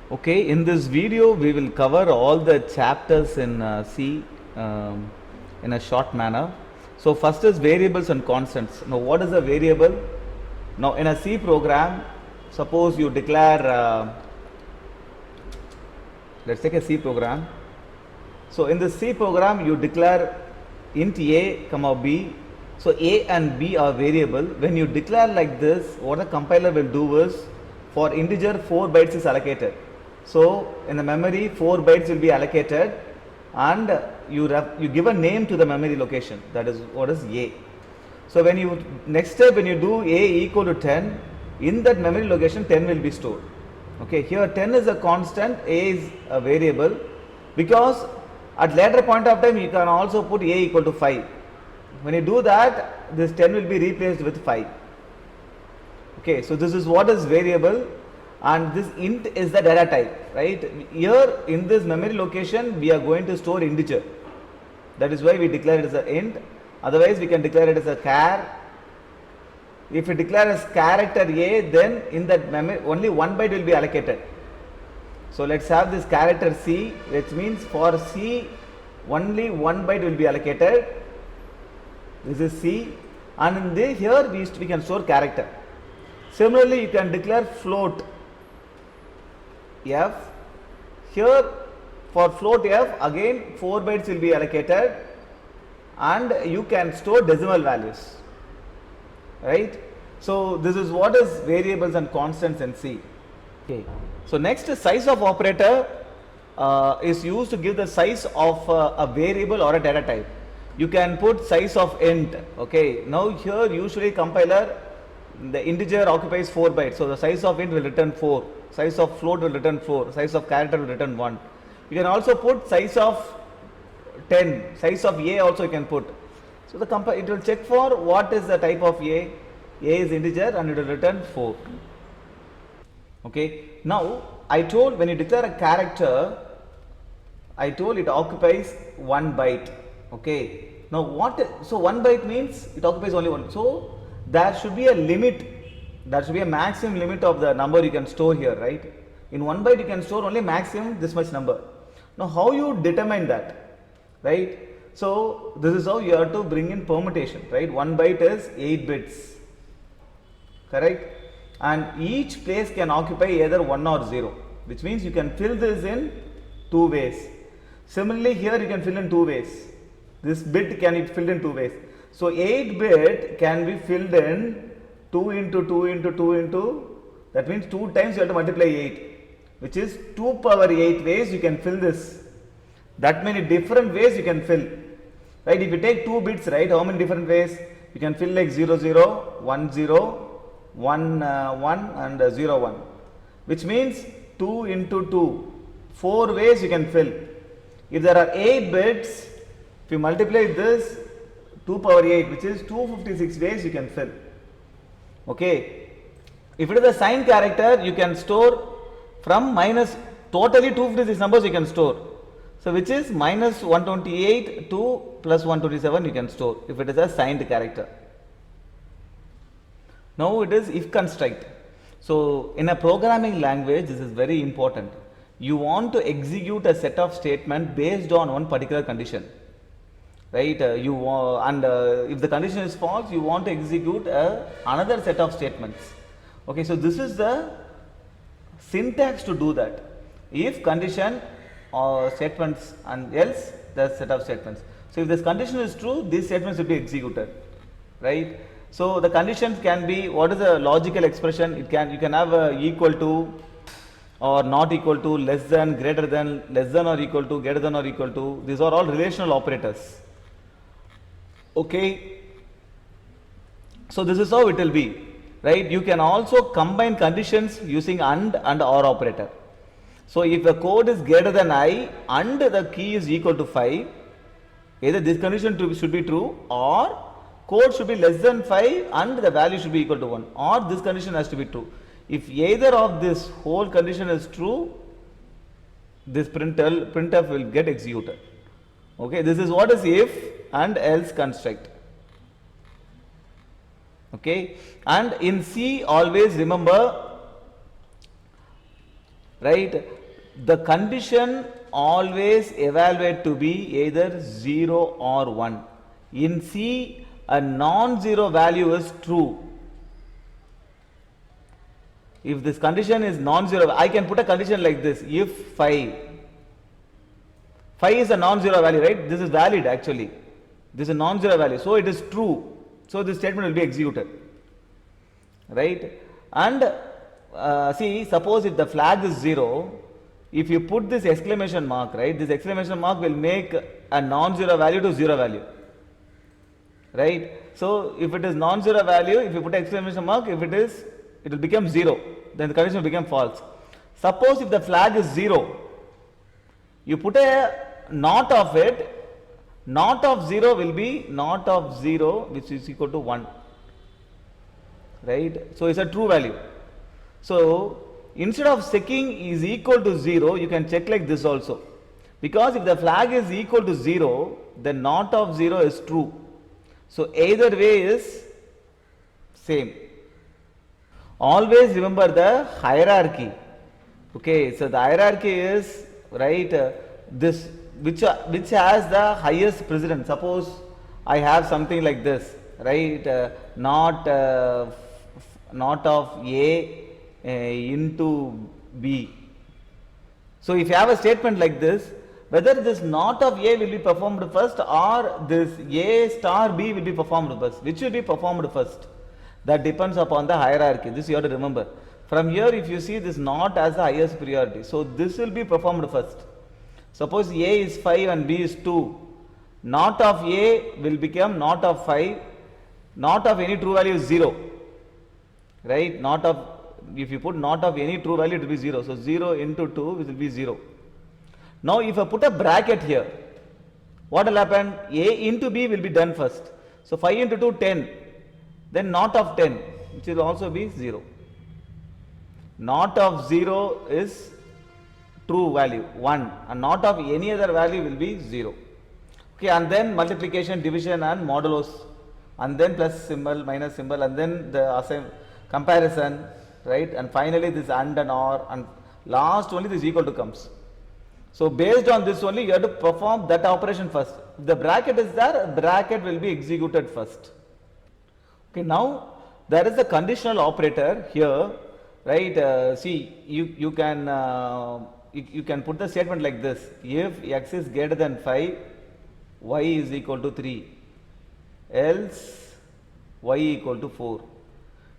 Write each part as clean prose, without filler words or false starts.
Okay, in this video we will cover all the chapters in C in a short manner. So first is variables and constants. Now what is a variable? Now in a C program, suppose you declare, let's take a C program. So in the C program you declare int a comma b. So a and b are variable. When you declare like this, what the compiler will do is, for integer 4 bytes is allocated. So in the memory 4 bytes will be allocated, and you give a name to the memory location, that is what is a. So when you next step, when you do a equal to 10, in that memory location 10 will be stored. Okay, here 10 is a constant, a is a variable, because at later point of time you can also put a equal to 5. When you do that, this 10 will be replaced with 5. Okay, so this is what is variable, and this int is the data type, right? Here in this memory location we are going to store integer. That is why we declare it as an int. Otherwise we can declare it as a char. If we declare as character a, then in that memory only 1 byte will be allocated. So let's have this character C, which means for C only 1 byte will be allocated. This is C, and in the here we can store character. Similarly, you can declare float f. Here for float f, again 4 bytes will be allocated, and you can store decimal values, right? So this is what is variables and constants in C. Okay. So next, size of operator is used to give the size of a variable or a data type. You can put size of int. Okay, now here usually compiler, the integer occupies 4 bytes, so the size of int will return 4, size of float will return 4, size of character will return 1. You can also put size of 10, size of a also you can put. So the it will check for what is the type of a is integer, and it will return 4. Okay, now I told when you declare a character, I told it occupies 1 byte. Okay, now so 1 byte means it occupies only 1. So there should be a limit, there should be a maximum limit of the number you can store here, right? In 1 byte you can store only maximum this much number. Now how you determine that, right? So this is how you have to bring in permutation, right? 1 byte is 8 bits, correct? And each place can occupy either 1 or 0, which means you can fill this in 2 ways. Similarly here you can fill in 2 ways. This bit can be filled in 2 ways. So 8 bit can be filled in 2 into 2 into 2 into, that means 2 times you have to multiply 8, which is 2 power 8 ways you can fill this. That many different ways you can fill, right? If you take 2 bits, right, how many different ways? You can fill like 0 0, 1 0, 1 1 and 0 1, which means 2 into 2, 4 ways you can fill. If there are 8 bits, if you multiply this 2 power 8, which is 256 ways you can fill. Okay, if it is a signed character, you can store from minus, totally 256 numbers you can store. So which is minus 128 to plus 127 you can store if it is a signed character. Now it is if construct. So in a programming language, this is very important. You want to execute a set of statements based on one particular condition, right? If the condition is false, you want to execute another set of statements. Okay, so this is the syntax to do that. If condition or statements and else the set of statements. So if this condition is true, these statements will be executed, right? So the conditions can be, what is the logical expression? You can have equal to or not equal to, less than, greater than, less than or equal to, greater than or equal to. These are all relational operators. Okay, so this is how it will be, right? You can also combine conditions using and or operator. So if the code is greater than I and the key is equal to 5, either this condition should be true, or code should be less than 5 and the value should be equal to 1, or this condition has to be true. If either of this whole condition is true, this printf will get executed. Okay, this is what is if and else construct. Okay, and in C always remember right? The condition always evaluate to be either 0 or 1. In C, a non-zero value is true. If this condition is non-zero, I can put a condition like this: if 5 is a non-zero value, right? This is valid actually. This is a non-zero value, so it is true. So this statement will be executed, right? And see, suppose if the flag is 0, if you put this exclamation mark, right? This exclamation mark will make a non-zero value to 0 value, right? So if it is non-zero value, if you put exclamation mark, if it will become 0, then the condition will become false. Suppose if the flag is 0, you put a not of it, not of 0 will be not of 0, which is equal to 1, right? So it's a true value. So instead of checking is equal to 0, you can check like this also, because if the flag is equal to 0, then not of 0 is true. So either way is same. Always remember the hierarchy. Okay, so the hierarchy is, right, this which has the highest precedence. Suppose I have something like this, right? Not of A into B. So if you have a statement like this, whether this not of A will be performed first or this A star B will be performed first, which will be performed first? That depends upon the hierarchy. This you have to remember. From here, if you see this not as the highest priority, so this will be performed first. Suppose A is 5 and B is 2. Not of A will become not of 5. Not of any true value is 0. Right? Not of, if you put not of any true value, it will be 0. So 0 into 2 will be 0. Now if I put a bracket here, what will happen? A into B will be done first. So 5 into 2, 10. Then not of 10, which will also be 0. Not of 0 is true value 1, and not of any other value will be 0. Okay, and then multiplication, division and modulus, and then plus symbol, minus symbol, and then the comparison, right? And finally this and or, and last only this equal to comes. So based on this only you have to perform that operation first. If the bracket is there, bracket will be executed first. Okay, now there is a conditional operator here, right? See, you can put the statement like this: if x is greater than 5, y is equal to 3, else y equal to 4.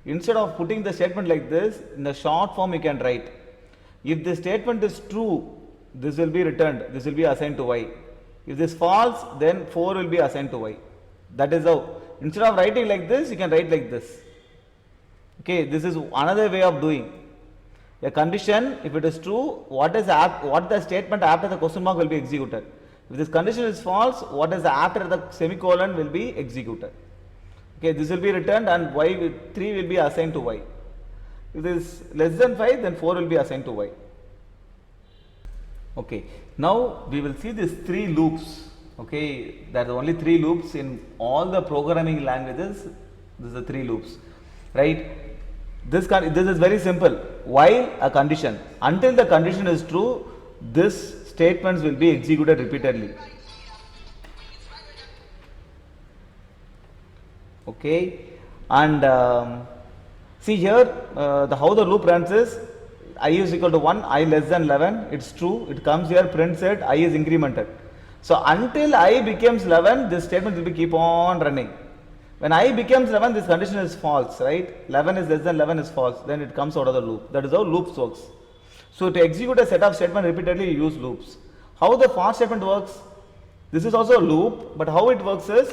Instead of putting the statement like this, in the short form you can write: if the statement is true, this will be returned, this will be assigned to y. If this false, then 4 will be assigned to y. That is how. Instead of writing like this, you can write like this. Okay, this is another way of doing. A condition, if it is true, what the statement after the question mark will be executed. If this condition is false, what is after the semicolon will be executed. Okay, this will be returned and 3 will be assigned to y. If it is less than 5, then 4 will be assigned to y. Okay, now we will see these 3 loops. Okay, there are only 3 loops in all the programming languages. These are 3 loops, right? This is very simple. While a condition, until the condition is true, this statements will be executed repeatedly. Okay, and see here how the loop runs is: I is equal to 1, I less than 11. It's true. It comes here, prints it, I is incremented. So until I becomes 11, this statement will be keep on running. When I becomes 11, this condition is false, right? 11 is less than 11 is false. Then it comes out of the loop. That is how loops works. So to execute a set of statements repeatedly, you use loops. How the for statement works? This is also a loop, but how it works is,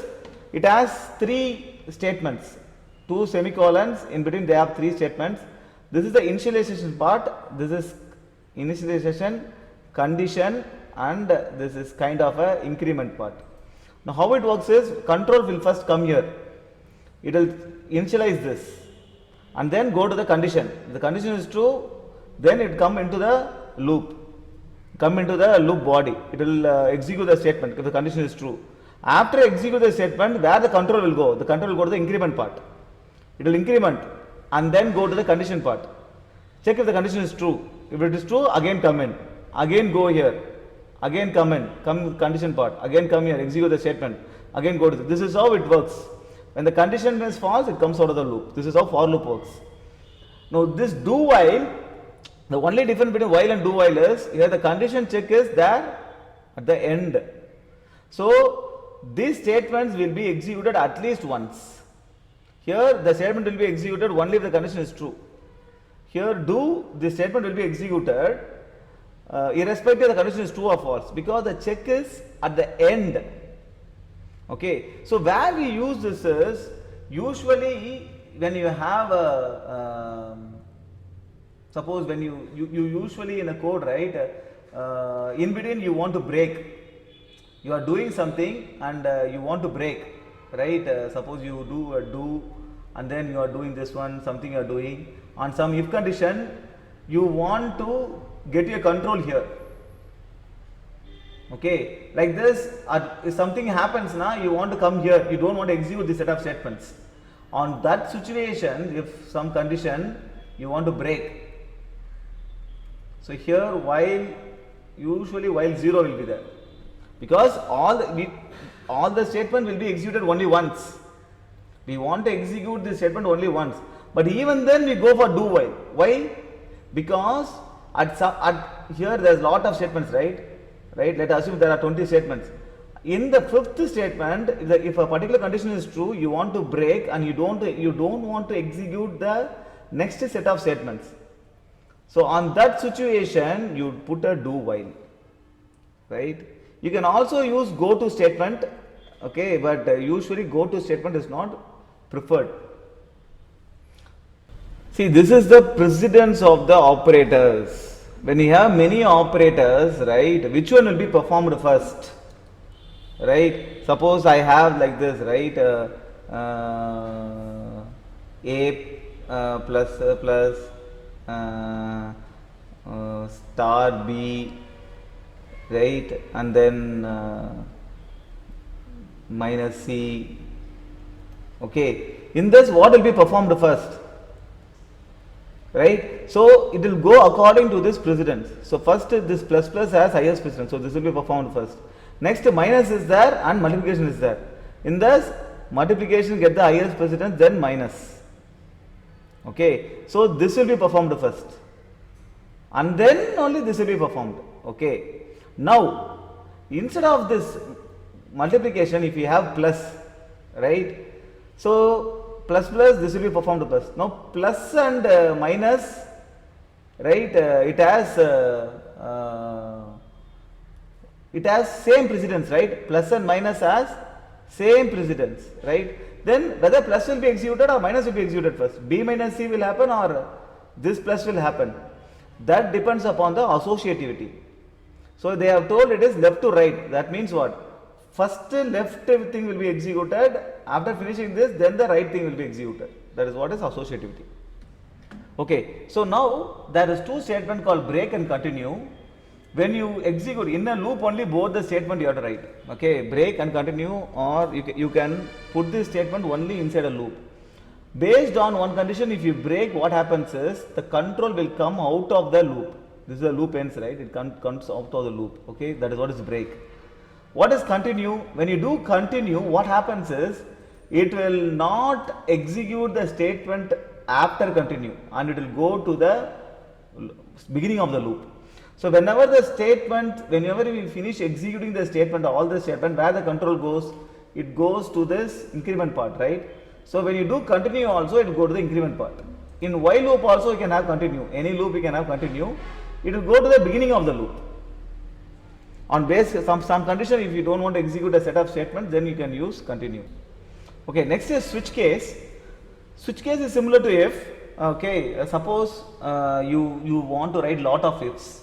it has 3 statements, 2 semicolons. In between they have 3 statements. This is the initialization part. This is initialization, condition, and this is kind of a increment part. Now how it works is, control will first come here. It will initialize this and then go to the condition. If the condition is true, then it come into the loop, come into the loop body. It will execute the statement if the condition is true. After execute the statement, where the control will go? The control will go to the increment part. It will increment and then go to the condition part. Check if the condition is true. If it is true, again come in. Again go here. Again come in. Come with condition part. Again come here. Execute the statement. Again go to this. This is how it works. When the condition is false, it comes out of the loop. This is how for loop works. Now this do while, the only difference between while and do while is here the condition check is there at the end. So these statements will be executed at least once. Here the statement will be executed only if the condition is true. Here do, the statement will be executed irrespective of the condition is true or false, because the check is at the end. Okay, so where we use this is usually when you have a suppose when you usually in a code, right, in between you want to break, you are doing something and you want to break, right, suppose you do a do and then you are doing this one, something you are doing on some if condition, you want to get your control here. Okay, like this, if something happens now, you want to come here, you don't want to execute this set of statements. On that situation, if some condition you want to break, so here while, usually while 0 will be there, because all the statement will be executed only once. We want to execute this statement only once, but even then we go for do while. Why? Because here there is lot of statements, right? Let us assume there are 20 statements. In the fifth statement, if a particular condition is true, you want to break and you don't want to execute the next set of statements. So on that situation, you put a do while, right? You can also use go to statement, okay, but usually go to statement is not preferred. See, this is the precedence of the operators. When you have many operators, right, which one will be performed first? Right? Suppose I have like this, right, A plus star B, right, and then minus C. Okay, in this what will be performed first? Right, so it will go according to this precedence. So first this plus plus has highest precedence, so this will be performed first. Next minus is there and multiplication is there. In this multiplication get the highest precedence, then minus. Okay, so this will be performed first and then only this will be performed. Okay, now instead of this multiplication, if you have plus, right, so plus plus, this will be performed first. Now plus and minus, right, it has same precedence, right? Plus and minus has same precedence, right? Then whether plus will be executed or minus will be executed first, B minus C will happen or this plus will happen, that depends upon the associativity. So they have told it is left to right. That means what? First left thing will be executed, after finishing this then the right thing will be executed. That is what is associativity. Okay, so now there is two statements called break and continue. When you execute in a loop, only both the statement you have to write. Okay, break and continue, or you can put this statement only inside a loop. Based on one condition, if you break, what happens is the control will come out of the loop. This is the loop ends, right? It comes out of the loop. Okay, that is what is break. What is continue? When you do continue, what happens is it will not execute the statement after continue and it will go to the beginning of the loop. So whenever we finish executing the statement, all the statement, where the control goes, it goes to this increment part, right? So when you do continue also, it will go to the increment part. In while loop also you can have continue. Any loop you can have continue. It will go to the beginning of the loop. On base some condition, if you don't want to execute a set of statements, then you can use continue. Okay, next is switch case. Switch case is similar to if. Okay, suppose you want to write lot of ifs,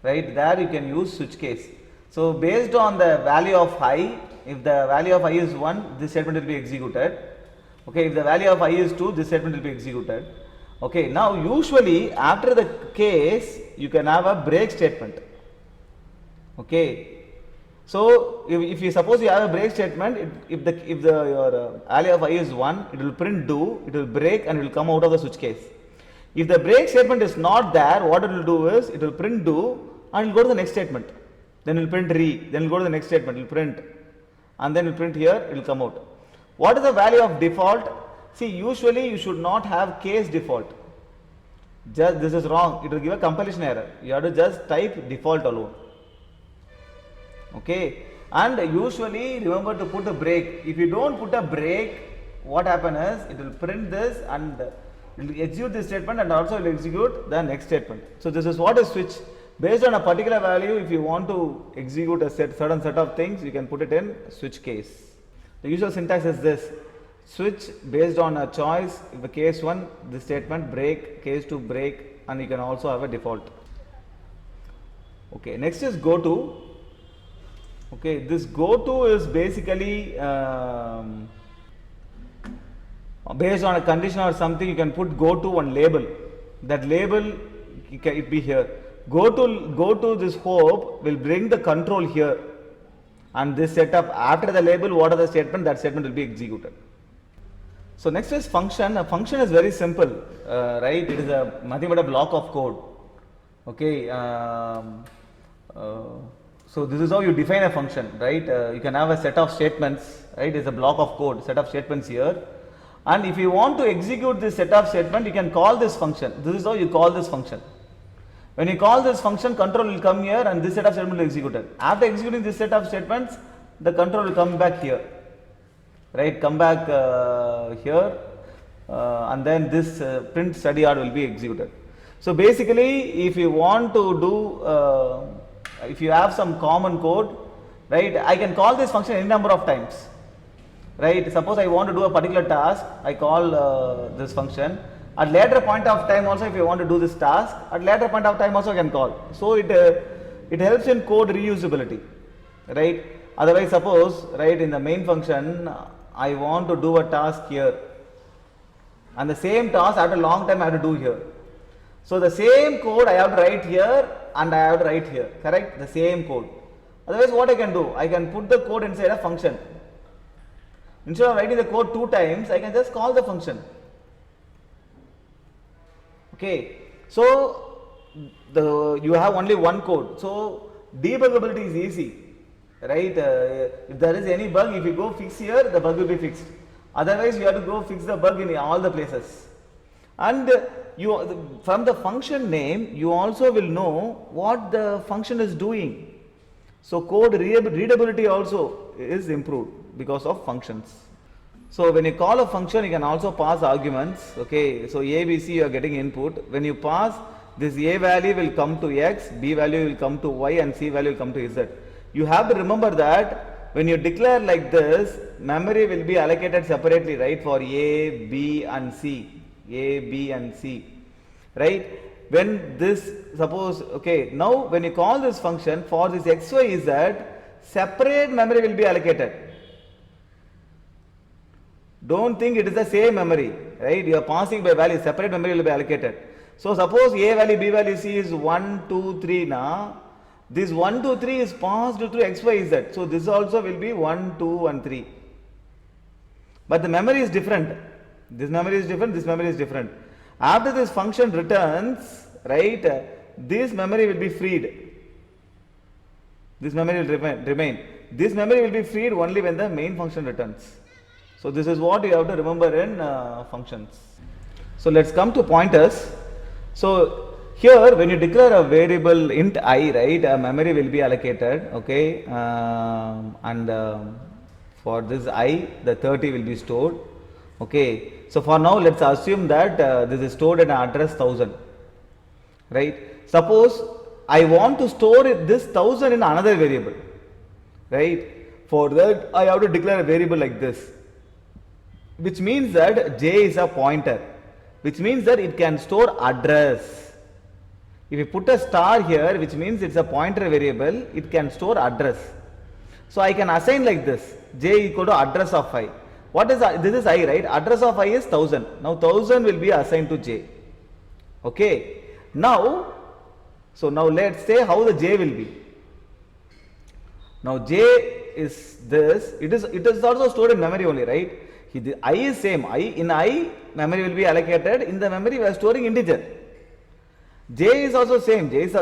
right? There you can use switch case. So based on the value of I, if the value of I is 1, this statement will be executed. Okay, if the value of I is 2, this statement will be executed. Okay, now usually after the case you can have a break statement. Okay, so if you suppose you have a break statement, if your value of I is 1, it will print do, it will break and it will come out of the switch case. If the break statement is not there, what it will do is, it will print do and it will go to the next statement. Then it will print re, then it will go to the next statement, it will print, and then it will print here, it will come out. What is the value of default? See, usually you should not have case default. Just this is wrong, it will give a compilation error. You have to just type default alone. Okay, and usually remember to put a break. If you don't put a break, what happens is it will print this and it will execute this statement and also will execute the next statement. So this is what is switch. Based on a particular value, if you want to execute a certain set of things, you can put it in switch case. The usual syntax is this: switch based on a choice. If the case 1, this statement, break, case 2, break, and you can also have a default. Okay, next is go to. Okay, this go to is basically based on a condition or something. You can put go to one label. That label it be here. Go to this hope will bring the control here, and this setup after the label, what are the statement, that statement will be executed. So next is function. A function is very simple, right? It is nothing but a block of code. Okay. So this is how you define a function, right? You can have a set of statements, right? It's a block of code, set of statements here. And if you want to execute this set of statement, you can call this function. This is how you call this function. When you call this function, control will come here and this set of statements will be executed. After executing this set of statements, the control will come back here, right? Come back here, and then this print study hard will be executed. So basically, if you want to do, if you have some common code, right, I can call this function any number of times, right? Suppose I want to do a particular task, I call this function. At later point of time also, if you want to do this task, at later point of time also I can call. So it helps in code reusability, right? Otherwise, suppose, right, in the main function, I want to do a task here, and the same task after a long time I have to do here. So the same code I have to write here and I have to write here, correct? The same code. Otherwise, what I can do? I can put the code inside a function. Instead of writing the code 2 times, I can just call the function. Okay, so you have only one code, so debuggability is easy, right? If there is any bug, if you go fix here, the bug will be fixed. Otherwise, you have to go fix the bug in all the places. And from the function name, you also will know what the function is doing. So code readability also is improved because of functions. So when you call a function, you can also pass arguments. Okay, so A, B, C, you are getting input. When you pass, this A value will come to X, B value will come to Y, and C value will come to Z. You have to remember that when you declare like this, memory will be allocated separately, right, for A, B, and C. A, B, and C, right? When this, suppose, okay, now when you call this function for this X, Y, Z, separate memory will be allocated. Don't think it is the same memory, right? You are passing by value, separate memory will be allocated. So suppose A value, B value, C is 1, 2, 3 now. This 1, 2, 3 is passed through X, Y, Z. So this also will be 1, 2, and 3. But the memory is different. This memory is different, this memory is different. After this function returns, right, this memory will be freed. This memory will remain. This memory will be freed only when the main function returns. So this is what you have to remember in functions. So let's come to pointers. So here when you declare a variable int I, right, a memory will be allocated, okay, and for this I, the 30 will be stored. Okay, so for now let's assume that this is stored in an address 1000, right? Suppose I want to store this 1000 in another variable, right? For that I have to declare a variable like this, which means that J is a pointer, which means that it can store address. If you put a star here, which means it's a pointer variable, it can store address. So I can assign like this, J equal to address of I. What is this is I, right? Address of I is 1000. Now 1000 will be assigned to J. Okay. Now, so now let's say how the J will be. Now J is this. It is also stored in memory only, right? The I is same. I in I memory will be allocated. In the memory we are storing integer. J is also same. J is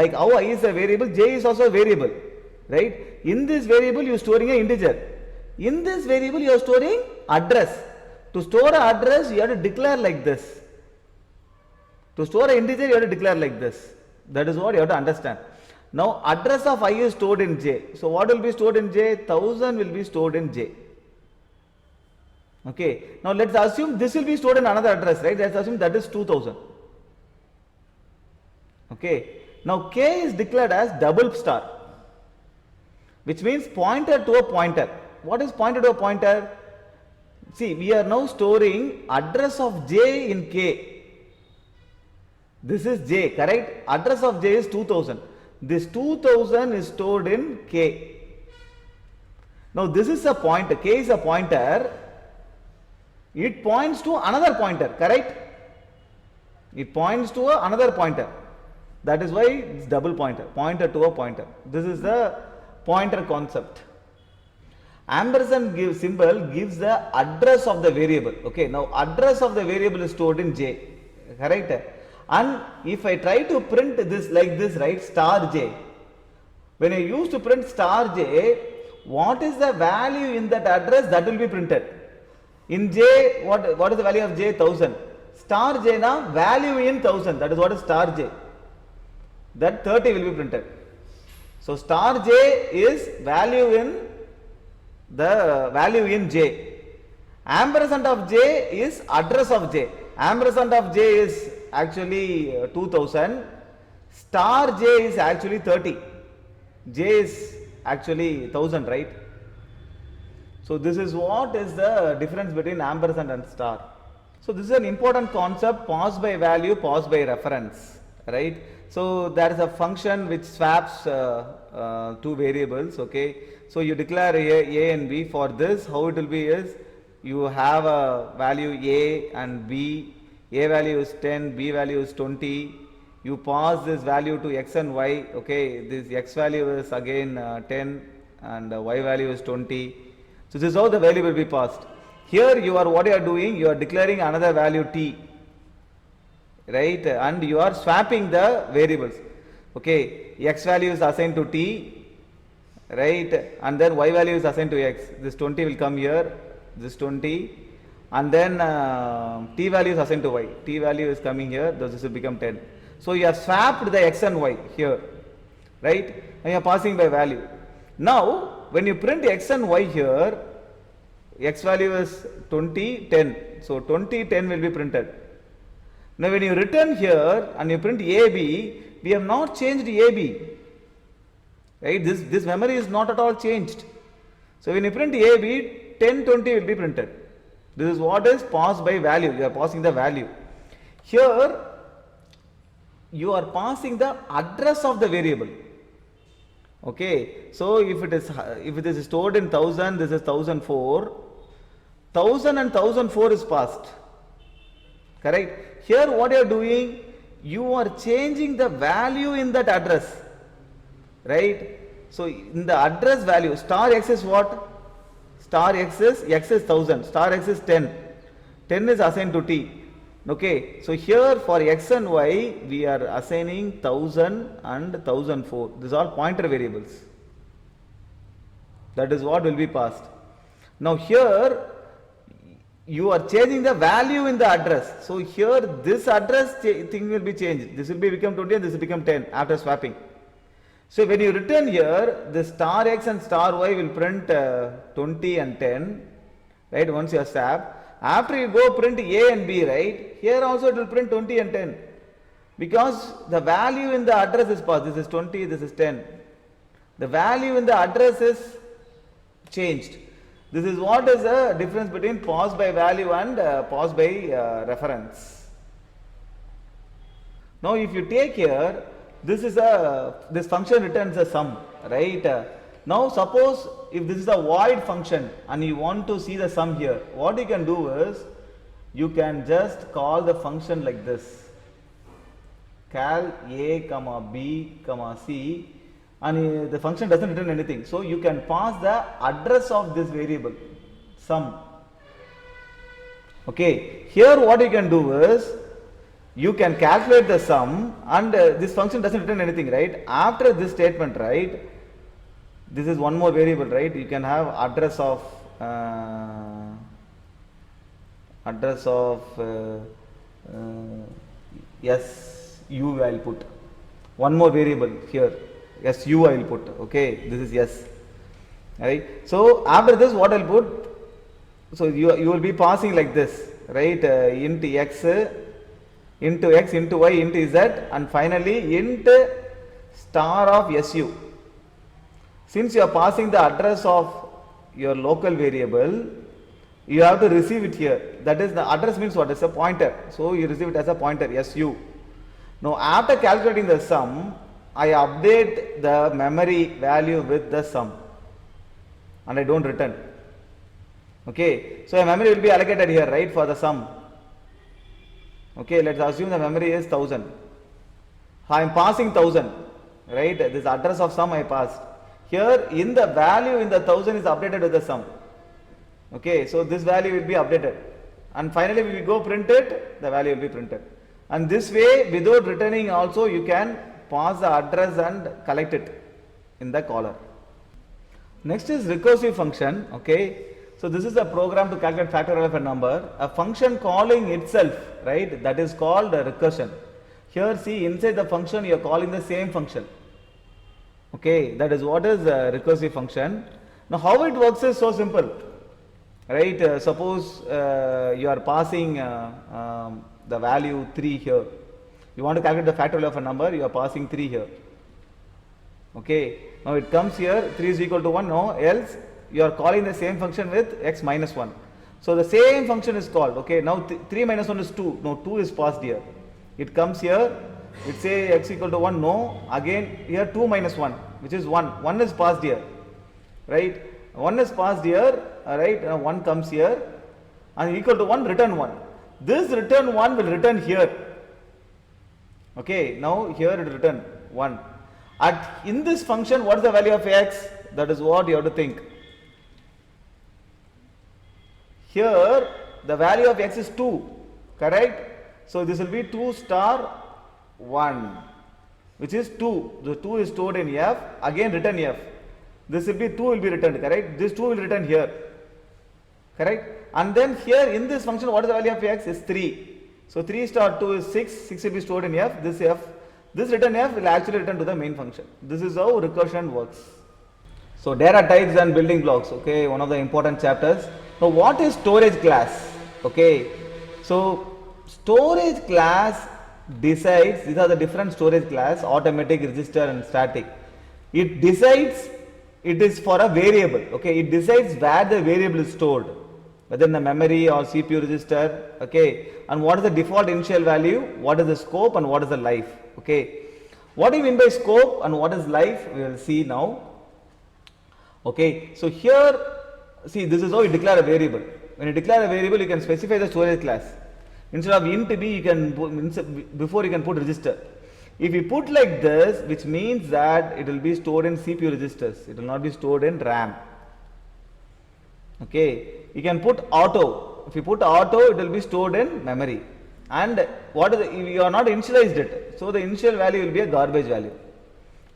like how I is a variable, J is also a variable, right? In this variable you are storing an integer. In this variable you are storing address. To store an address you have to declare like this. To store an integer you have to declare like this. That is what you have to understand. Now address of I is stored in J. So what will be stored in J? 1000 will be stored in J. Okay. Now let's assume this will be stored in another address, right? Let's assume that is 2000. Okay. Now K is declared as double star, which means pointer to a pointer. What is pointer to a pointer? See, we are now storing address of J in K. This is J, correct? Address of J is 2000. This 2000 is stored in K. Now this is a pointer. K is a pointer. It points to another pointer, correct? It points to another pointer. That is why it's double pointer. Pointer to a pointer. This is the pointer concept. Ampersand symbol gives the address of the variable. Okay, now address of the variable is stored in J, correct? And if I try to print this like this, right, star J, when I use to print star J, what is the value in that address that will be printed? In J, what is the value of J? 1000. Star J na value in 1000, that is what is star J. That 30 will be printed. So star J is value in the value in J. Ampersand of J is address of J. Ampersand of J is actually 2000. Star J is actually 30. J is actually 1000, right? So this is what is the difference between ampersand and star. So this is an important concept, pause by value, pause by reference, right? So there is a function which swaps two variables, okay? So you declare A and B. For this, how it will be is, you have a value A and B. A value is 10, B value is 20. You pass this value to X and Y, okay? This X value is again 10 and Y value is 20. So this is how the value will be passed. Here what you are doing, you are declaring another value T, right? And you are swapping the variables. Okay, X value is assigned to T, right? And then Y value is assigned to X. This 20 will come here, this 20, and then T value is assigned to Y. T value is coming here, this will become 10. So you have swapped the X and Y here, right? And you are passing by value. Now when you print X and Y here, X value is 20, 10. So 20, 10 will be printed. Now when you return here and you print AB, we have not changed AB. Right? This memory is not at all changed. So when you print AB, 10, 20 will be printed. This is what is passed by value. You are passing the value. Here you are passing the address of the variable. Okay, so if it is stored in 1000, this is 1004. 1000 and 1004 is passed. Correct? Here what you are doing, you are changing the value in that address. Right? So in the address value, star X is what? Star X is 1000, star X is 10. 10 is assigned to T. Okay, so here for X and Y, we are assigning 1000 and 1004. These are pointer variables. That is what will be passed. Now here, you are changing the value in the address. So here, this address thing will be changed. This will become 20 and this will become 10 after swapping. So when you return here, the star X and star Y will print 20 and 10, right, once you have swapped. After you go print A and B, right, here also it will print 20 and 10. Because the value in the address is passed. This is 20, this is 10. The value in the address is changed. This is what is the difference between pause by value and pause by reference. Now if you take here, this function returns a sum, right? Now suppose if this is a void function and you want to see the sum here, what you can do is, you can just call the function like this, cal a comma b comma c, and the function doesn't return anything. So you can pass the address of this variable, sum. Okay, here what you can do is you can calculate the sum, and this function doesn't return anything, right? After this statement, right, this is one more variable, right? You can have address of SU I will put. One more variable here, SU I will put. Okay, this is S. Right. So after this, what I'll put? So you will be passing like this, right? Int x into x into y into z, and finally int star of SU. Since you are passing the address of your local variable, you have to receive it here. That is, the address means what? It's a pointer. So you receive it as a pointer, SU. Now after calculating the sum, I update the memory value with the sum, and I don't return. Okay, so a memory will be allocated here, right, for the sum. Okay, let's assume the memory is 1000. I am passing 1000, right? This address of sum I passed. Here in the value in the 1000 is updated with the sum. Okay, so this value will be updated, and finally when we go print it, the value will be printed. And this way, without returning also, you can pass the address and collect it in the caller. Next is recursive function. Okay, so this is a program to calculate factorial of a number. A function calling itself, right? That is called a recursion. Here, see, inside the function you are calling the same function. Okay, that is what is a recursive function. Now, how it works is so simple, right? Suppose you are passing the value 3 here. You want to calculate the factorial of a number, you are passing 3 here. Okay, now it comes here, 3 is equal to 1, no, else you are calling the same function with x minus 1. So the same function is called. Okay, now 3 minus 1 is 2, no, 2 is passed here. It comes here, it say x equal to 1, no, again here 2 minus 1, which is 1, 1 is passed here, right? 1 is passed here, right, 1 comes here, and equal to 1, return 1. This return 1 will return here. Okay, now here it will return 1. In this function, what is the value of x? That is what you have to think. Here, the value of x is 2, correct? So this will be 2 star 1, which is 2. The 2 is stored in f, again return f. This will be 2 will be returned, correct? This 2 will return here, correct? And then here in this function, what is the value of x? Is 3. So 3 star 2 is 6, 6 will be stored in f, this return f will actually return to the main function. This is how recursion works. So data types and building blocks, okay, one of the important chapters. Now what is storage class? Okay, so storage class decides, these are the different storage class, automatic, register and static. It decides, it is for a variable, okay, it decides where the variable is stored, whether in the memory or CPU register, okay, and what is the default initial value, what is the scope and what is the life, okay. What do you mean by scope and what is life, we will see now. Okay, so here, see, this is how you declare a variable. When you declare a variable, you can specify the storage class. Instead of int b, you can put, before you can put register. If you put like this, which means that it will be stored in CPU registers, it will not be stored in RAM. Okay, you can put auto. If you put auto, it will be stored in memory. And what is the, you are not initialized it, so the initial value will be a garbage value.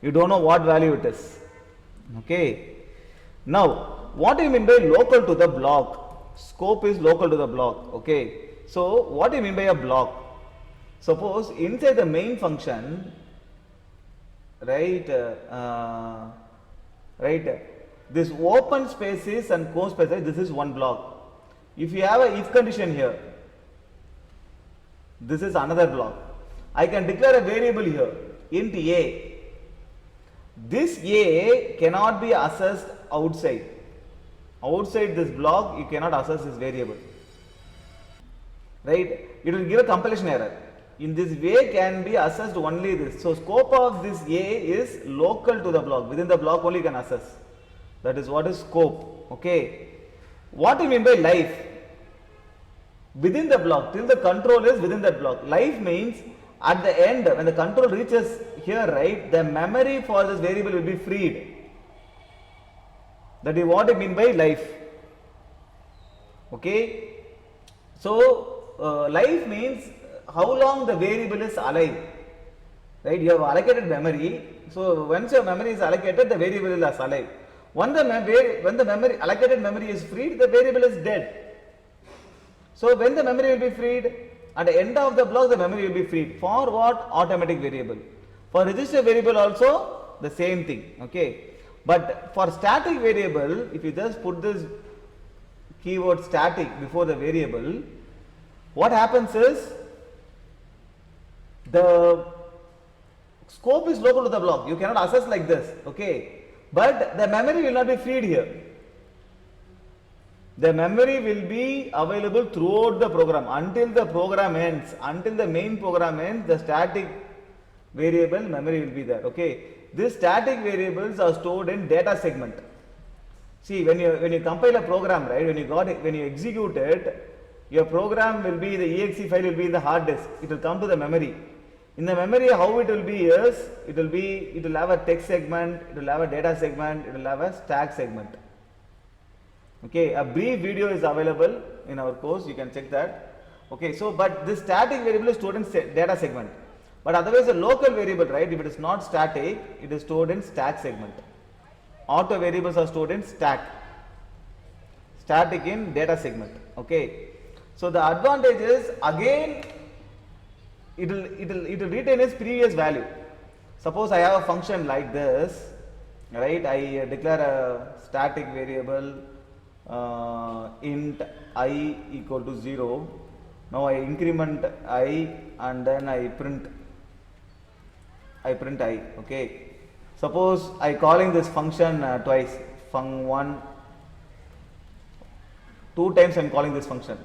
You don't know what value it is. Okay. Now, what do you mean by local to the block? Scope is local to the block. Okay. So, what do you mean by a block? Suppose inside the main function, right, this open spaces and closed spaces, this is one block. If you have a if condition here, this is another block. I can declare a variable here, int a. This a cannot be accessed outside. Outside this block, you cannot access this variable. Right? It will give a compilation error. In this way can be accessed only this. So scope of this a is local to the block. Within the block only you can access. That is what is scope. Okay. What do you mean by life? Within the block, till the control is within that block. Life means at the end, when the control reaches here, right, the memory for this variable will be freed. That is what I mean by life. Okay. So life means how long the variable is alive, right? You have allocated memory. So once your memory is allocated, the variable is alive. When the memory allocated memory is freed, the variable is dead. So when the memory will be freed, at the end of the block the memory will be freed. For what? Automatic variable. For register variable also the same thing. Okay. But for static variable, if you just put this keyword static before the variable, what happens is the scope is local to the block. You cannot access like this. Okay. But the memory will not be freed here. The memory will be available throughout the program until the program ends. Until the main program ends, the static variable memory will be there. Okay. These static variables are stored in data segment. See, when you compile a program, right? When you execute it, your program will be, the exe file will be in the hard disk. It will come to the memory. In the memory, how it will be is, it will have a text segment, it will have a data segment, it will have a stack segment. Okay, a brief video is available in our course, you can check that. Okay, so but this static variable is stored in data segment. But otherwise a local variable, right, if it is not static, it is stored in stack segment. Auto variables are stored in static in data segment. Okay, so the advantage is, again, it will retain its previous value. Suppose I have a function like this, right? I declare a static variable int I equal to 0. Now I increment I and then I print I. Okay. Suppose I calling this function twice, fun1, 2 times I am calling this function.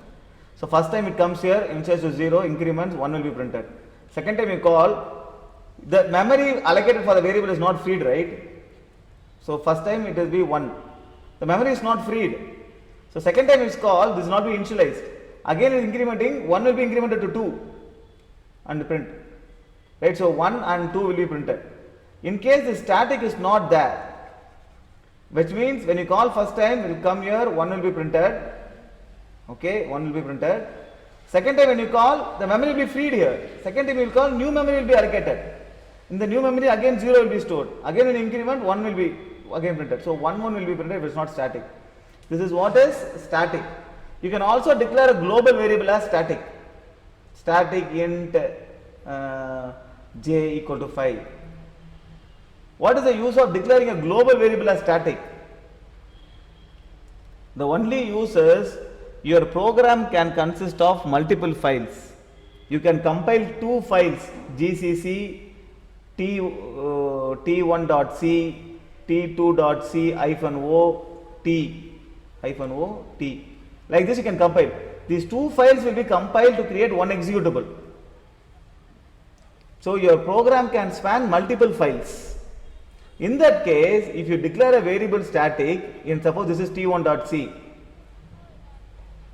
So first time it comes here, initialize to 0, increments 1 will be printed. Second time you call, the memory allocated for the variable is not freed, right? So first time it will be 1. The memory is not freed. So second time it's called, this will not be initialized. Again it is incrementing, 1 will be incremented to 2 and print. Right? So 1 and 2 will be printed. In case the static is not there, which means when you call first time, it will come here, 1 will be printed. Okay, 1 will be printed. Second time when you call, the memory will be freed here. Second time you will call, new memory will be allocated. In the new memory again 0 will be stored. Again in increment 1 will be again printed. So 1 will be printed if it is not static. This is what is static. You can also declare a global variable as static. Static int j equal to 5. What is the use of declaring a global variable as static? The only use is, your program can consist of multiple files. You can compile 2 files, gcc t1.c, t2.c -o t. Like this you can compile. These 2 files will be compiled to create one executable. So your program can span multiple files. In that case, if you declare a variable static, in suppose this is t1.c,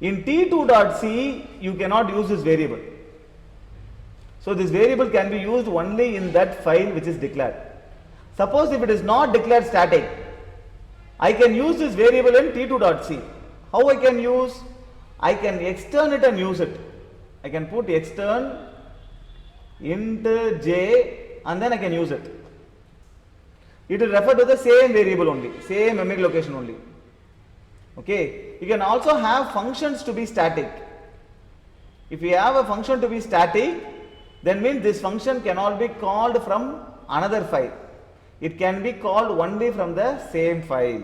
in t2.c you cannot use this variable. So this variable can be used only in that file which is declared. Suppose if it is not declared static, I can use this variable in t2.c. How I can use? I can extern it and use it. I can put extern int j and then I can use it. It will refer to the same variable only, same memory location only. Okay. You can also have functions to be static. If you have a function to be static, then means this function cannot be called from another file. It can be called only from the same file.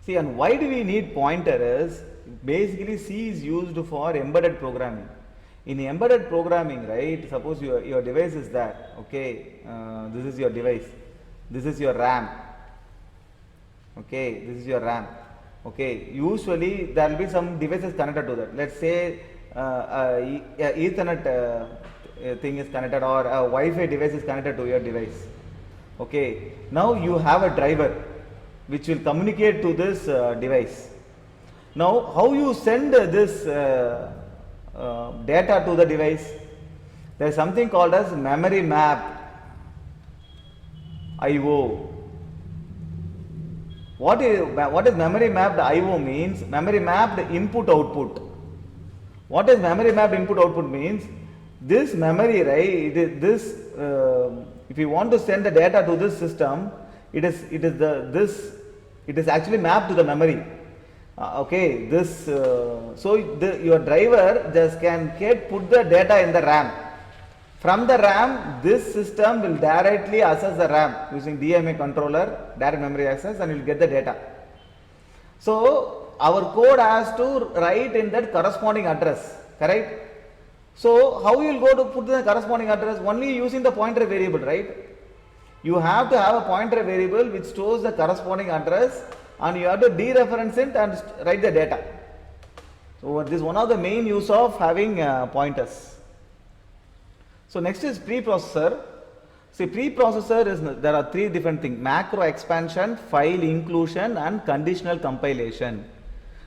See, and why do we need pointer is, basically C is used for embedded programming. In embedded programming, right, suppose your device is that, okay, this is your device, this is your RAM, okay, this is your RAM, okay, usually there will be some devices connected to that. Let's say Ethernet thing is connected, or a Wi-Fi device is connected to your device. Okay, now you have a driver which will communicate to this device. Now how you send this data to the device? There is something called as memory map IO. What is memory mapped IO means? Memory mapped input output. What is memory mapped input output means? This memory, right? If you want to send the data to this system, it is actually mapped to the memory. Okay, your driver just can put the data in the RAM. From the RAM, this system will directly access the RAM using DMA controller, direct memory access, and you will get the data. So our code has to write in that corresponding address, correct? So how you will go to put the corresponding address? Only using the pointer variable, right? You have to have a pointer variable which stores the corresponding address, and you have to dereference it and write the data. So this is one of the main use of having pointers. So next is preprocessor. See, preprocessor is, there are three different things: macro expansion, file inclusion, and conditional compilation.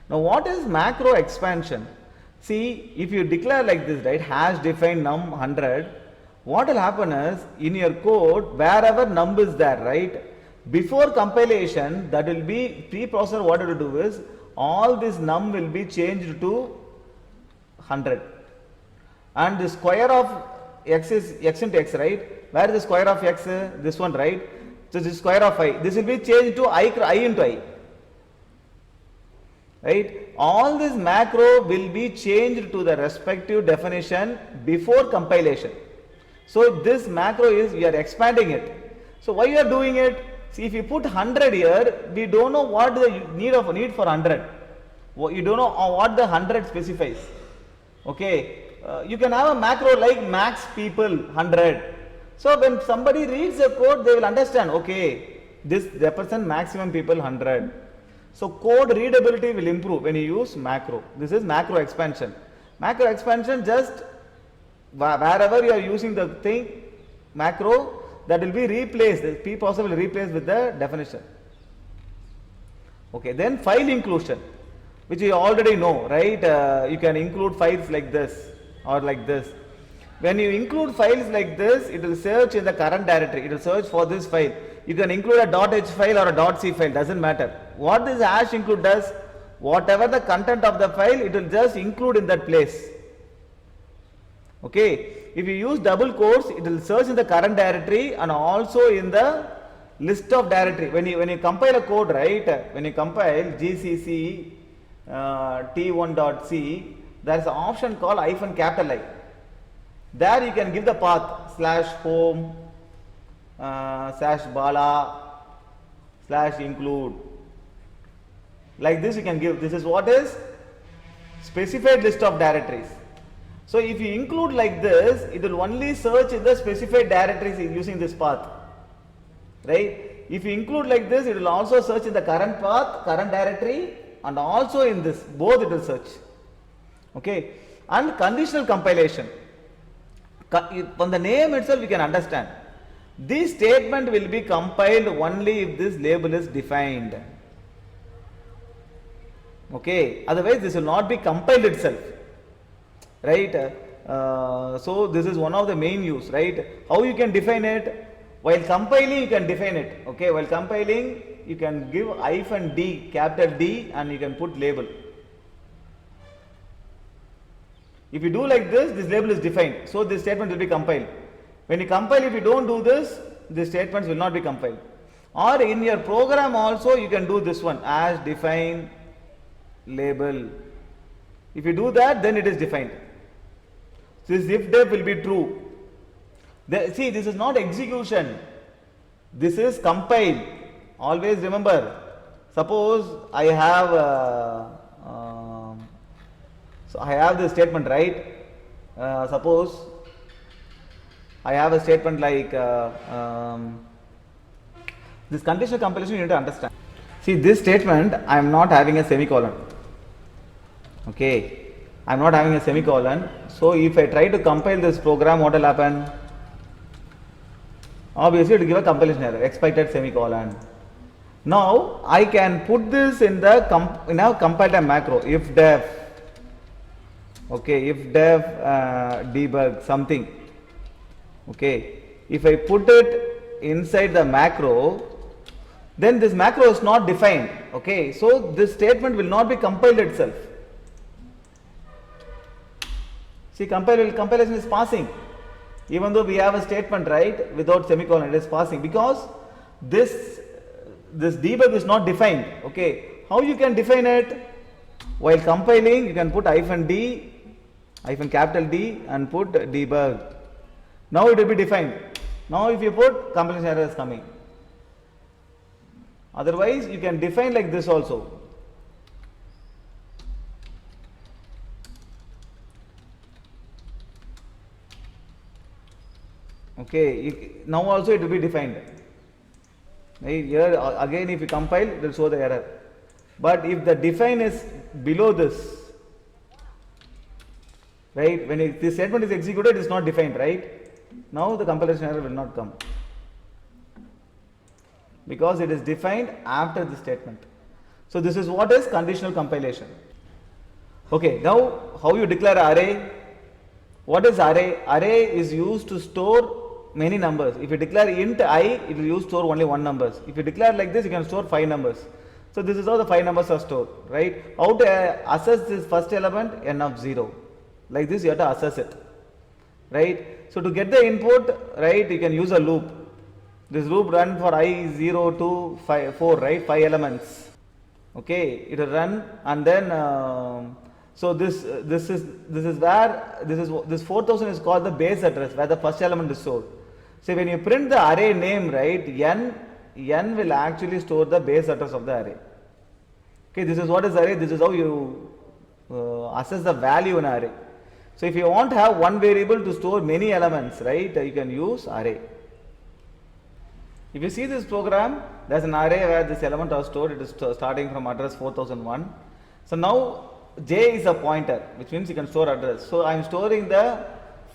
Now what is macro expansion? See, if you declare like this, right, hash define num 100, what will happen is, in your code, wherever num is there, right, before compilation, that will be preprocessor, what it will do is, all this num will be changed to 100. And the square of x is x into x, right? Where is the square of x? This one, right? So this is square of I. This will be changed to I into I. Right? All this macro will be changed to the respective definition before compilation. So this macro is, we are expanding it. So why you are doing it? See, if you put 100 here, we don't know what the need for 100. You don't know what the 100 specifies. Okay. You can have a macro like max people 100. So when somebody reads the code, they will understand, okay, this represents maximum people 100. So code readability will improve when you use macro. This is macro expansion. Macro expansion, just wherever you are using the thing, macro, that will be replaced. The preprocessor will replace with the definition. Okay, then file inclusion, which you already know, right? You can include files like this or like this. When you include files like this, it will search in the current directory. It will search for this file. You can include a .h file or a .c file, doesn't matter. What this hash include does, whatever the content of the file, it will just include in that place. Okay. If you use double quotes, it will search in the current directory and also in the list of directory. When you compile a code, right? When you compile gcc t1.c, there is an option called -I. There you can give the path /home /bala /include. Like this you can give. This is what is specified list of directories. So if you include like this, it will only search in the specified directories using this path, right? If you include like this, it will also search in the current path, current directory, and also in this, both it will search. Okay. And conditional compilation. From the name itself you can understand. This statement will be compiled only if this label is defined. Okay. Otherwise this will not be compiled itself. Right. So this is one of the main use, right? How you can define it? While compiling you can define it. Okay. While compiling you can give -D, capital D, and you can put label. If you do like this, this label is defined. So this statement will be compiled. When you compile, if you don't do this, these statements will not be compiled. Or in your program also you can do this one, as define label. If you do that, then it is defined. This if def will be true. See, this is not execution. This is compile. Always remember. Suppose I have so I have this statement, right? Suppose I have a statement like this conditional compilation you need to understand. See, this statement I am not having a semicolon. Okay, I am not having a semicolon. So if I try to compile this program, what will happen? Obviously it will give a compilation error, expected semicolon. Now I can put this in the compile time macro, if def. Okay, if def debug something. Okay, if I put it inside the macro, then this macro is not defined. Okay, so this statement will not be compiled itself. See, compilation is passing. Even though we have a statement, right, without semicolon, it is passing because this debug is not defined. Okay, how you can define it? While compiling, you can put -d, capital D, and put debug. Now it will be defined. Now if you put, compilation error is coming. Otherwise, you can define like this also. Okay, now also it will be defined. Right? Here again, if you compile, it will show the error. But if the define is below this, right, when this statement is executed, it is not defined, right? Now the compilation error will not come because it is defined after the statement. So this is what is conditional compilation. Okay, now how you declare array? What is array? Array is used to store many numbers. If you declare int I, it will use store only one numbers. If you declare like this, you can store 5 numbers. So this is how the 5 numbers are stored, right? How to assess this first element? N of 0. Like this you have to assess it, right? So to get the input, right, you can use a loop. This loop run for I 0 to 4, right? 5 elements. Okay, it will run, and then so this is where this 4000 is called the base address, where the first element is stored. So when you print the array name, right, n will actually store the base address of the array. Okay, this is what is array. This is how you assess the value in array. So if you want to have one variable to store many elements, right, you can use array. If you see this program, there is an array where this element are stored. It is starting from address 4001. So now J is a pointer, which means you can store address. So I am storing the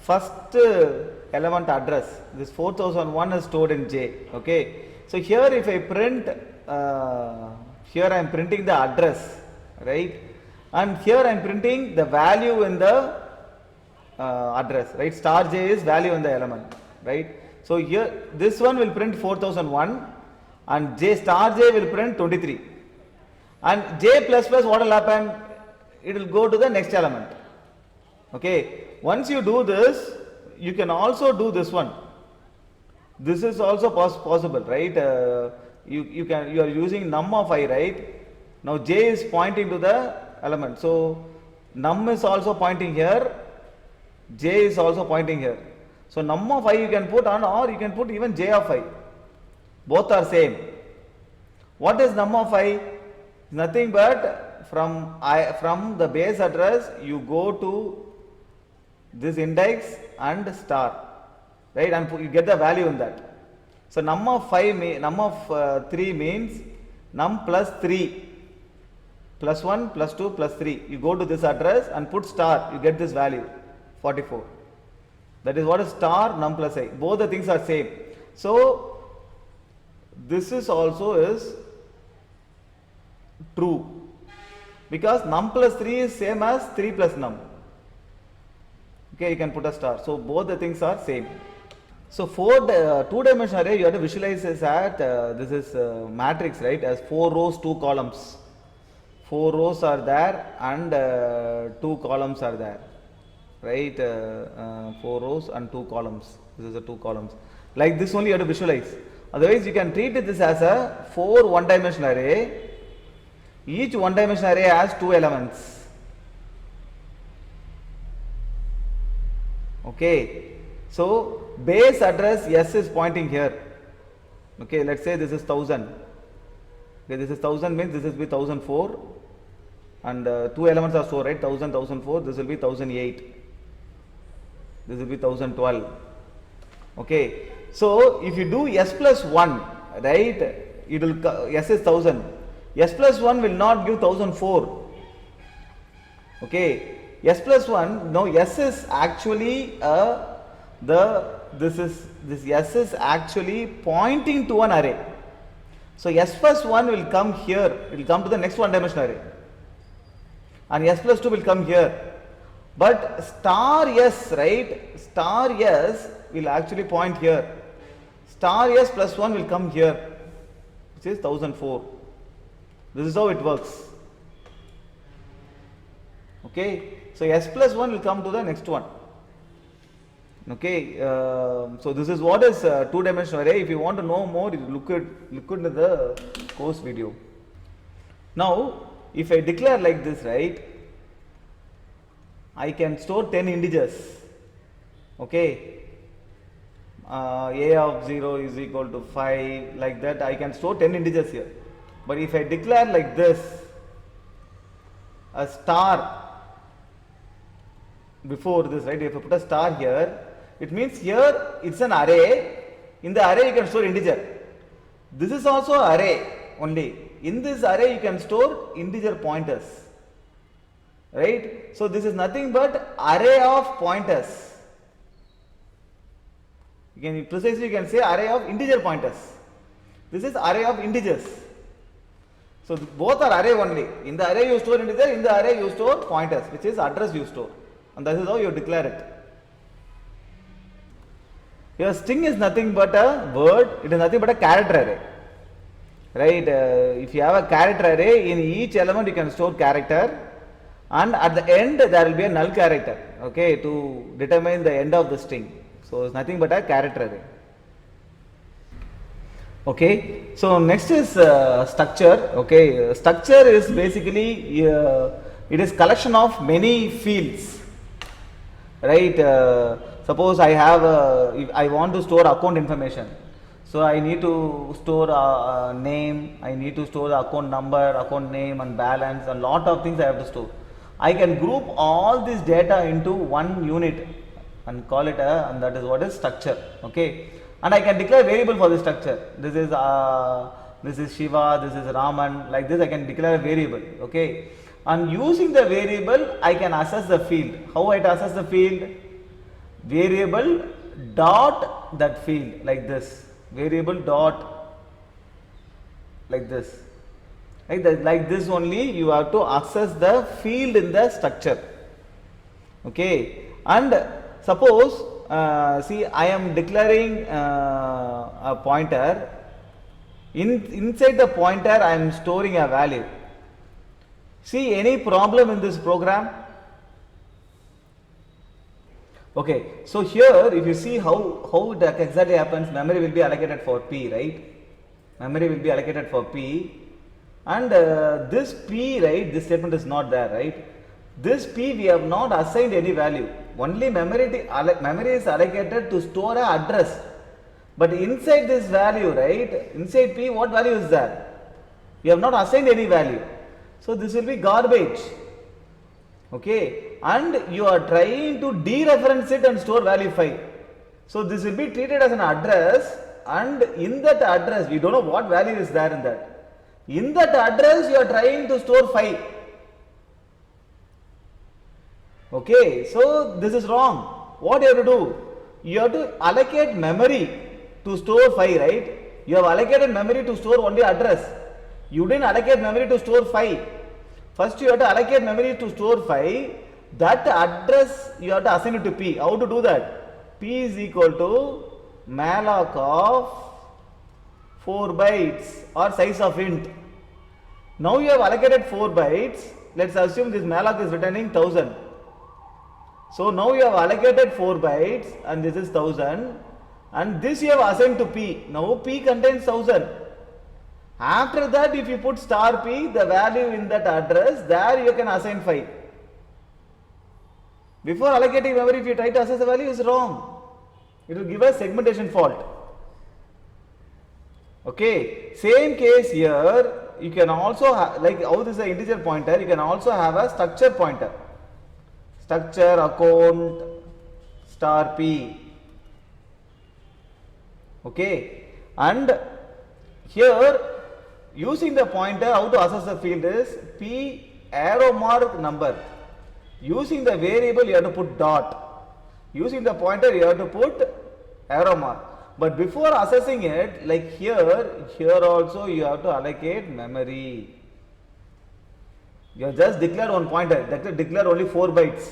first element address. This 4001 is stored in J. Okay. So here if I print, here I am printing the address, right? And here I am printing the value in the address, right? Star J is value in the element, right? So here this one will print 4001 and J star J will print 23. And J plus plus, what will happen? It will go to the next element. Okay. Once you do this, you can also do this one. This is also possible, right? You are using num of I, right? Now J is pointing to the element. So num is also pointing here. J is also pointing here. So num of I you can put on, or you can put even J of I. Both are same. What is num of I? Nothing but from the base address you go to this index and star, right, and you get the value in that. So num of 3 means num plus 3 plus 1 plus 2 plus 3. You go to this address and put star, you get this value 44. That is what is star num plus I. Both the things are same. So this is also is true, because num plus 3 is same as 3 plus num. Okay, you can put a star. So both the things are same. So for the two-dimensional array, you have to visualize this at this is matrix, right, as 4 rows, 2 columns. 4 rows are there and 2 columns are there, right? 4 rows and 2 columns. This is the 2 columns. Like this only you have to visualize. Otherwise, you can treat this as a 4 one-dimensional array. Each one-dimensional array has 2 elements. Okay. So base address S is pointing here. Okay, let's say this is 1000. Okay, this is 1000 means this will be 1004, and 2 elements are stored, right? 1000, 1004. This will be 1008. This will be 1012. Okay. So if you do S plus 1, right? It will S is 1000. S plus 1 will not give 1004. Okay. S plus 1, no, S is actually this S is actually pointing to an array. So S plus 1 will come here, it will come to the next one dimensional array, and S plus 2 will come here. But star S, right, star S will actually point here. Star S plus 1 will come here, which is 1004. This is how it works. Okay, so s plus 1 will come to the next one. Okay, so this is what is two-dimensional array. If you want to know more, you look into the course video. Now, if I declare like this, right, I can store 10 integers. Okay, a of 0 is equal to 5, like that. I can store 10 integers here. But if I declare like this, a star before this, right, if I put a star here, it means here it's an array. In the array you can store integer. This is also array only. In this array you can store integer pointers, right? So this is nothing but array of pointers. You can say array of integer pointers. This is array of integers. So both are array only. In the array you store integer, in the array you store pointers, which is address you store, and that is how you declare it. Your string is nothing but a word, it is nothing but a character array, right? If you have a character array, in each element you can store character, and at the end there will be a null character, okay, to determine the end of the string. So it's nothing but a character array. Okay, so next is structure. Okay, structure is basically it is collection of many fields, right? Suppose I have if I want to store account information, so I need to store name, I need to store the account number, account name and balance, a lot of things I have to store. I can group all this data into one unit and call it and that is what is structure. Okay, and I can declare variable for this structure. This is Shiva, this is Raman, like this I can declare a variable. Okay, and using the variable I can access the field. How I access the field? Variable dot that field, like this. Variable dot like this. Like this only you have to access the field in the structure. Okay, and suppose see, I am declaring a pointer. Inside the pointer I am storing a value. See any problem in this program? Okay, so here if you see how that exactly happens, memory will be allocated for P, right? Memory will be allocated for P, and this P, right, this statement is not there, right? This P we have not assigned any value. Only memory is allocated to store an address. But inside this value, right, inside P, what value is there? We have not assigned any value. So this will be garbage. Okay, and you are trying to dereference it and store value 5. So this will be treated as an address, and in that address, we don't know what value is there in that. In that address, you are trying to store 5. Okay, so this is wrong. What you have to do? You have to allocate memory to store 5, right? You have allocated memory to store only address. You didn't allocate memory to store 5. First you have to allocate memory to store 5. That address you have to assign it to P. How to do that? P is equal to malloc of 4 bytes or size of int. Now you have allocated 4 bytes. Let's assume this malloc is returning 1000. So now you have allocated 4 bytes and this is 1000, and this you have assigned to P. Now P contains 1000. After that, if you put star P, the value in that address, there you can assign 5. Before allocating memory, if you try to access the value, is wrong. It will give a segmentation fault. Okay, same case here. You can also have, like how this is an integer pointer, you can also have a structure pointer. Structure account star P. Okay, and here using the pointer, how to access the field is P arrow mark number. Using the variable you have to put dot. Using the pointer you have to put arrow mark. But before accessing it, like here also you have to allocate memory. You have just declared one pointer, declare only 4 bytes.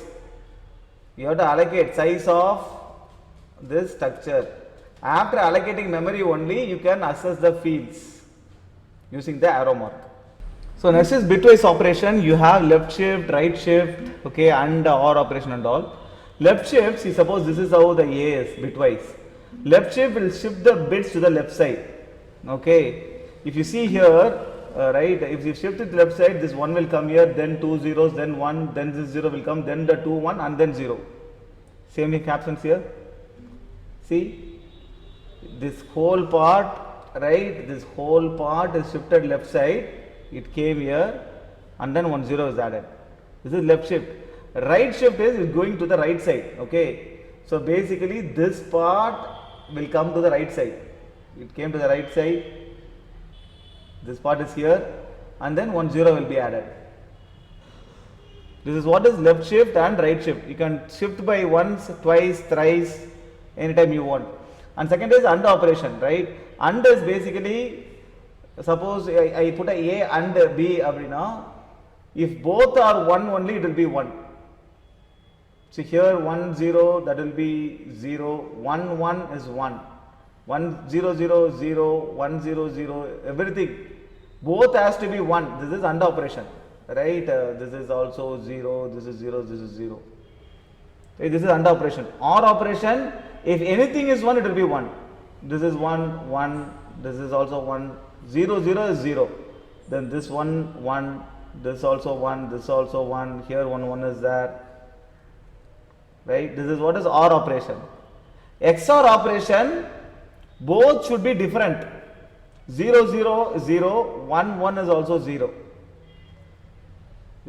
You have to allocate size of this structure. After allocating memory only, you can access the fields using the arrow mark. So next is bitwise operation. You have left shift, right shift, okay, and OR operation and all. Left shift, see, suppose this is how the A is bitwise. Left shift will shift the bits to the left side. Okay, if you see here, right, if you shift it left side, this 1 will come here, then 2 zeros, then 1, then this 0 will come, then the 2 1, and then 0. Same thing happens here. See, this whole part, right, this whole part is shifted left side. It came here, and then 1 0 is added. This is left shift. Right shift is going to the right side. Okay, so basically this part will come to the right side. It came to the right side. This part is here, and then 1 0 will be added. This is what is left shift and right shift. You can shift by once, twice, thrice, anytime you want. And second is AND operation, right? AND is basically, suppose I put a and B abrina. If both are 1 only, it will be 1. So here 1 0, that will be 0, 1 1 is 1, 1 0 0 0, 1 0 0, everything. Both has to be 1. This is AND operation, right? This is also 0, this is 0, this is 0. Okay, this is AND operation. OR operation, if anything is 1, it will be 1. This is 1, 1, this is also 1, 0 0 is 0. Then this 1 1, this also 1, this also 1, here 1 1 is there. Right? This is what is OR operation. XOR operation, both should be different. 0 0 0, 1 1 is also 0.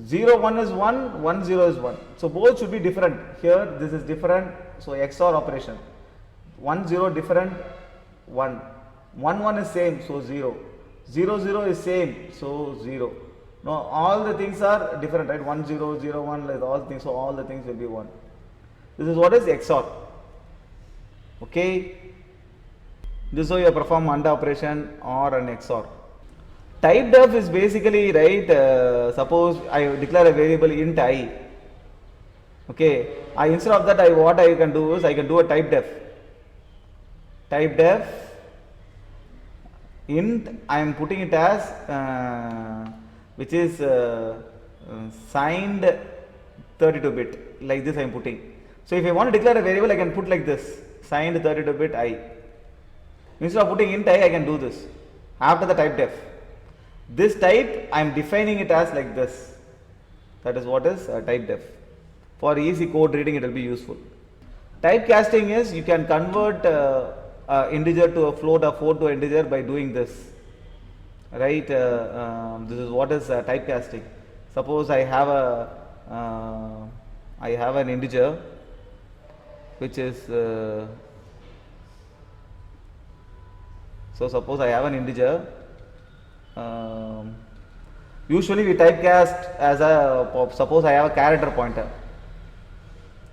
0 1 is 1, 1 0 is 1. So both should be different. Here this is different. So XOR operation. 1 0 different, 1. 1 1 is same, so 0. 0 0 is same, so 0. Now all the things are different, right? 1 0 0 1, like all things, so all the things will be 1. This is what is XOR. Okay. This is how you perform AND operation or an XOR. Type def is basically, right, suppose I declare a variable int I. Okay. Instead of that, what I can do is I can do a type def. Type def int, I am putting it as which is signed 32-bit, like this I am putting. So if I want to declare a variable, I can put like this, signed 32-bit I. Instead of putting int I can do this after the type def. This type, I am defining it as like this. That is what is type def. For easy code reading, it will be useful. Typecasting is you can convert integer to a float or float to an integer by doing this. Right? This is what is typecasting. Suppose I have an integer which is so suppose I have an integer. Usually we typecast as a, suppose I have a character pointer,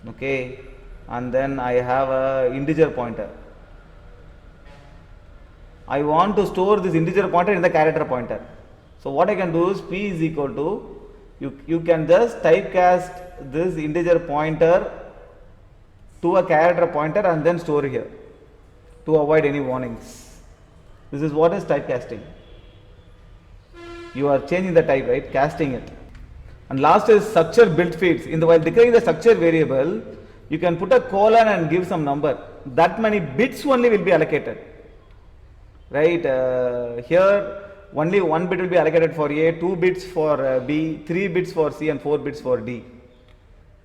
okay, and then I have a integer pointer. I want to store this integer pointer in the character pointer. So what I can do is p is equal to, you can just typecast this integer pointer to a character pointer and then store here to avoid any warnings. This is what is typecasting. You are changing the type, right? Casting it. And last is structure built feeds. While declaring the structure variable, you can put a colon and give some number. That many bits only will be allocated. Right? Here only 1 bit will be allocated for A, 2 bits for B, 3 bits for C and 4 bits for D.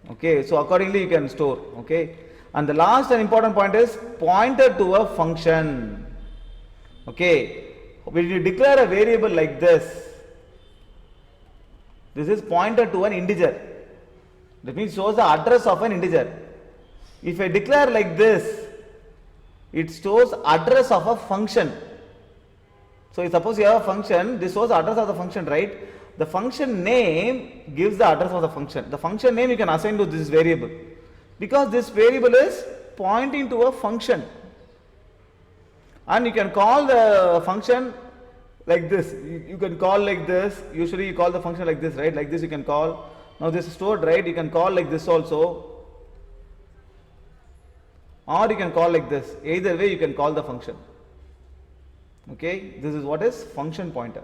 Okay, so accordingly you can store. Okay, and the last and important point is pointer to a function. Okay, when you declare a variable like this is pointer to an integer. That means shows the address of an integer. If I declare like this, it stores address of a function. So suppose you have a function, this shows the address of the function, right? The function name gives the address of the function. The function name you can assign to this variable, because this variable is pointing to a function. And you can call the function like this. You can call like this. Usually you call the function like this, right? Like this you can call. Now this is stored, right? You can call like this also. Or you can call like this. Either way you can call the function. Okay, this is what is function pointer.